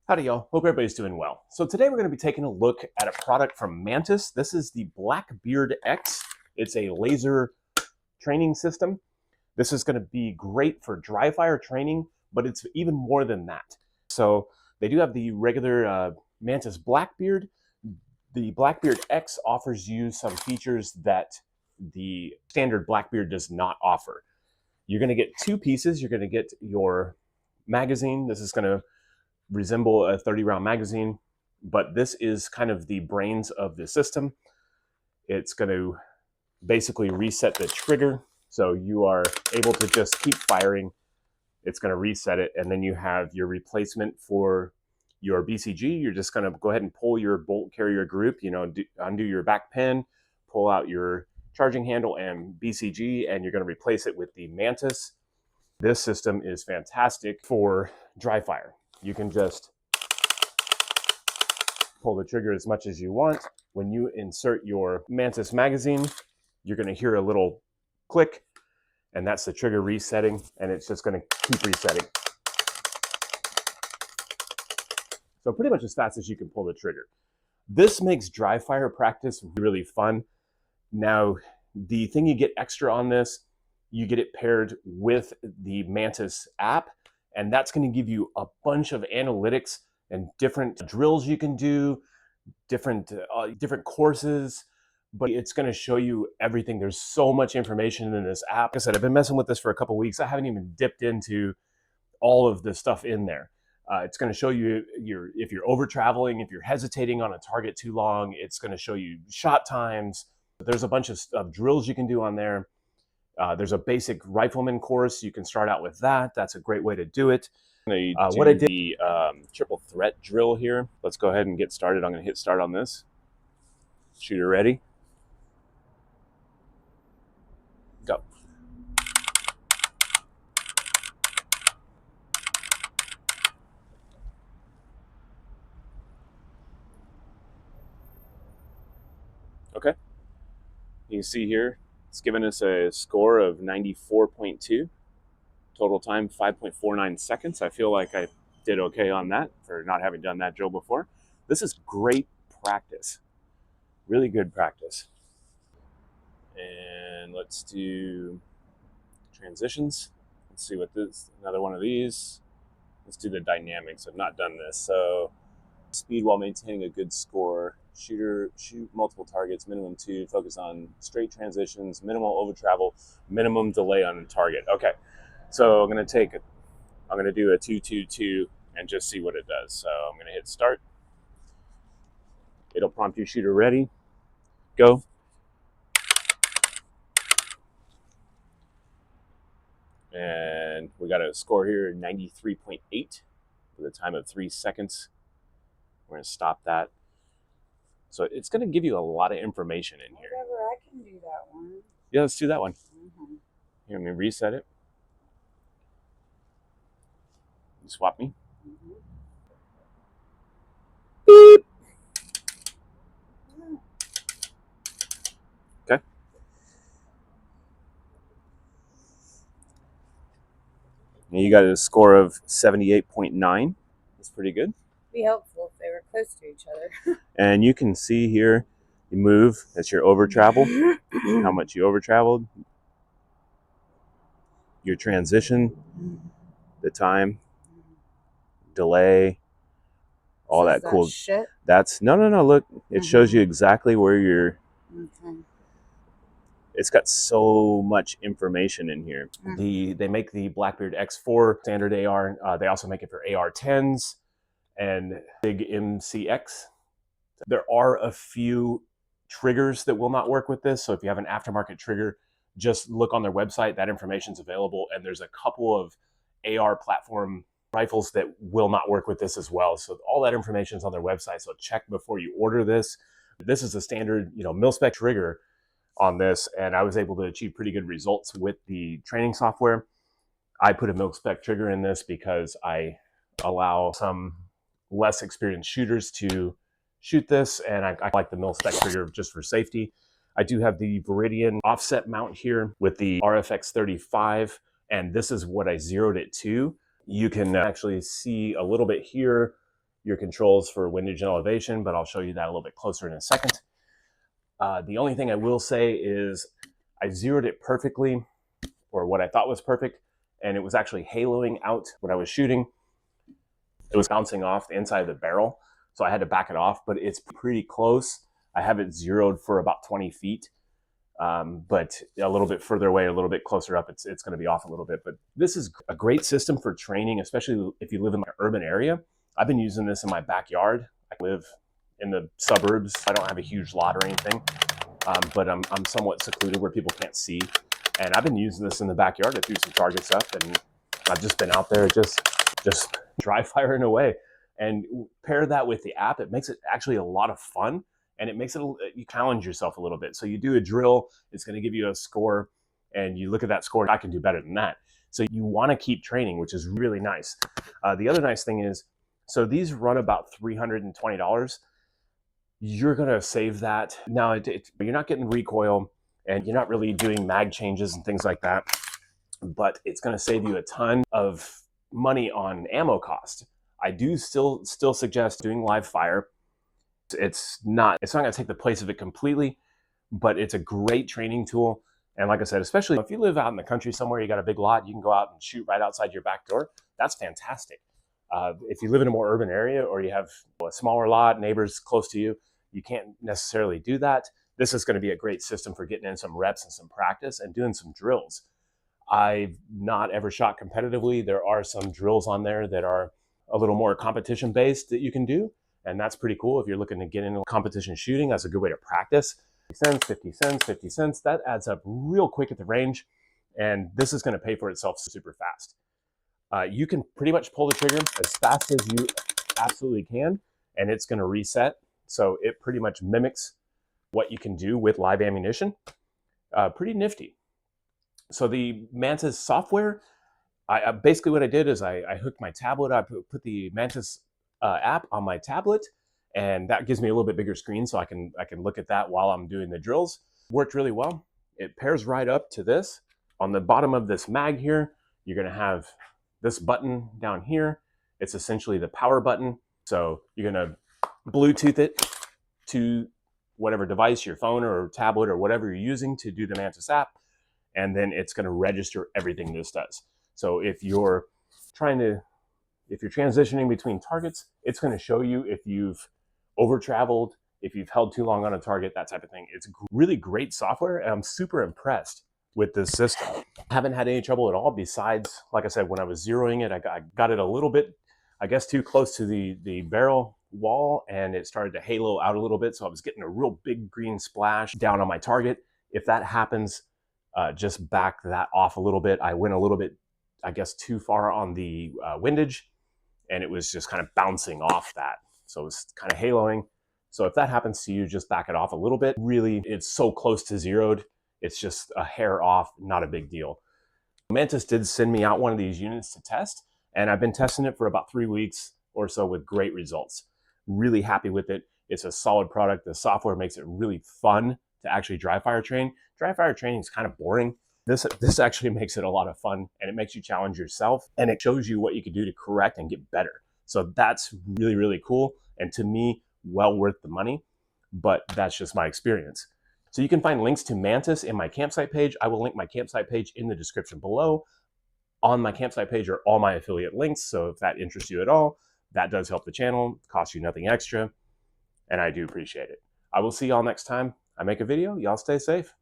Howdy y'all, hope everybody's doing well. So today we're going to be taking a look at a product from Mantis. This is the Blackbeard X. It's a laser training system. This is going to be great for dry fire training, but it's even more than that. So they do have the regular Mantis Blackbeard. The Blackbeard X offers you some features that the standard Blackbeard does not offer. You're going to get two pieces. You're going to get your magazine. This is going to resemble a 30-round magazine, but this is kind of the brains of the system. It's going to basically reset the trigger, so you are able to just keep firing. It's going to reset it, and then you have your replacement for your BCG. You're just going to go ahead and pull your bolt carrier group, undo your back pin, pull out your charging handle and BCG, and you're going to replace it with the Mantis. This system is fantastic for dry fire. You can just pull the trigger as much as you want. When you insert your Mantis magazine, you're going to hear a little click, and that's the trigger resetting, and it's just going to keep resetting. So pretty much as fast as you can pull the trigger. This makes dry fire practice really fun. Now, the thing you get extra on this, you get it paired with the Mantis app, and that's going to give you a bunch of analytics and different drills you can do, different courses, but it's going to show you everything. There's so much information in this app. Like I said, I've been messing with this for a couple of weeks. I haven't even dipped into all of the stuff in there. It's going to show you if you're over traveling, if you're hesitating on a target too long. It's going to show you shot times. There's a bunch of drills you can do on there. There's a basic rifleman course. You can start out with that. That's a great way to do it. What I did, the triple threat drill here. Let's go ahead and get started. I'm going to hit start on this. Shooter ready. Go. Okay. You can see here, it's given us a score of 94.2. Total time, 5.49 seconds. I feel like I did okay on that for not having done that drill before. This is great practice. Really good practice. And let's do transitions. Let's see what this, another one of these. Let's do the dynamics. I've not done this. So speed while maintaining a good score. Shoot multiple targets, minimum 2, focus on straight transitions, minimal over travel, minimum delay on a target. Okay. So I'm going to do a 2-2-2 and just see what it does. So I'm going to hit start. It'll prompt you shooter ready. Go. And we got a score here, 93.8 with a time of 3 seconds. We're going to stop that. So it's going to give you a lot of information in here. Whatever, I can do that one. Yeah, let's do that one. Here, let me reset it. You swap me. Beep. Okay. And you got a score of 78.9. That's pretty good. Be helpful if they were close to each other. And you can see here, you move, that's your over travel, how much you over traveled, your transition, the time, delay, all that cool shit. That's no, look, it shows you exactly where you're. Okay. It's got so much information in here. They make the Blackbeard X4 standard AR. They also make it for AR-10s and big MCX. There are a few triggers that will not work with this. So if you have an aftermarket trigger, just look on their website. That information's available. And there's a couple of AR platform rifles that will not work with this as well. So all that information is on their website. So check before you order this. This is a standard, mil-spec trigger on this. And I was able to achieve pretty good results with the training software. I put a mil-spec trigger in this because I allow some less experienced shooters to shoot this, and I like the mil-spec trigger just for safety. I do have the Viridian offset mount here with the RFX 35, and this is what I zeroed it to. You can actually see a little bit here your controls for windage and elevation, but I'll show you that a little bit closer in a second. The only thing I will say is I zeroed it perfectly, or what I thought was perfect, and it was actually haloing out when I was shooting. It was bouncing off the inside of the barrel, so I had to back it off, but it's pretty close. I have it zeroed for about 20 feet, but a little bit further away, a little bit closer up, it's going to be off a little bit. But this is a great system for training, especially if you live in an urban area. I've been using this in my backyard. I live in the suburbs. I don't have a huge lot or anything, but I'm somewhat secluded where people can't see. And I've been using this in the backyard to throw some targets up, and I've just been out there just dry firing away. And pair that with the app, it makes it actually a lot of fun, and it makes it, you challenge yourself a little bit. So you do a drill, it's going to give you a score, and you look at that score, I can do better than that. So you want to keep training, which is really nice. The other nice thing is, so these run about $320. You're going to save that. Now, you're not getting recoil, and you're not really doing mag changes and things like that, but it's going to save you a ton of money on ammo cost. I do still suggest doing live fire. It's not going to take the place of it completely, but it's a great training tool. And like I said, especially if you live out in the country somewhere, you got a big lot, you can go out and shoot right outside your back door. That's fantastic. If you live in a more urban area, or you have a smaller lot, neighbors close to you, you can't necessarily do that. This is going to be a great system for getting in some reps and some practice and doing some drills. I've not ever shot competitively. There are some drills on there that are a little more competition based that you can do, and that's pretty cool. If you're looking to get into competition shooting, that's a good way to practice. 50 cents, 50 cents, that adds up real quick at the range, and this is going to pay for itself super fast. You can pretty much pull the trigger as fast as you absolutely can, and it's going to reset. So it pretty much mimics what you can do with live ammunition. Pretty nifty. So the Mantis software, basically what I did is I hooked my tablet up, put the Mantis app on my tablet, and that gives me a little bit bigger screen, so I can look at that while I'm doing the drills. Worked really well. It pairs right up to this. On the bottom of this mag here, you're going to have this button down here. It's essentially the power button. So you're going to Bluetooth it to whatever device, your phone or tablet or whatever you're using to do the Mantis app, and then it's going to register everything this does. So if you're transitioning between targets, it's going to show you if you've over traveled, if you've held too long on a target, that type of thing. It's really great software, and I'm super impressed with this system. I haven't had any trouble at all, besides, like I said, when I was zeroing it, I got it a little bit, I guess, too close to the barrel wall, and it started to halo out a little bit, so I was getting a real big green splash down on my target. If that happens, just back that off a little bit. I went a little bit, I guess, too far on the windage, and it was just kind of bouncing off that. So it was kind of haloing. So if that happens to you, just back it off a little bit. Really, it's so close to zeroed, it's just a hair off, not a big deal. Mantis did send me out one of these units to test, and I've been testing it for about 3 weeks or so with great results. Really happy with it. It's a solid product. The software makes it really fun to actually dry fire train. Dry fire training is kind of boring. This actually makes it a lot of fun, and it makes you challenge yourself, and it shows you what you can do to correct and get better. So that's really, really cool, and to me, well worth the money, but that's just my experience. So you can find links to Mantis in my campsite page. I will link my campsite page in the description below. On my campsite page are all my affiliate links, so if that interests you at all, that does help the channel, costs you nothing extra, and I do appreciate it. I will see y'all next time I make a video. Y'all stay safe.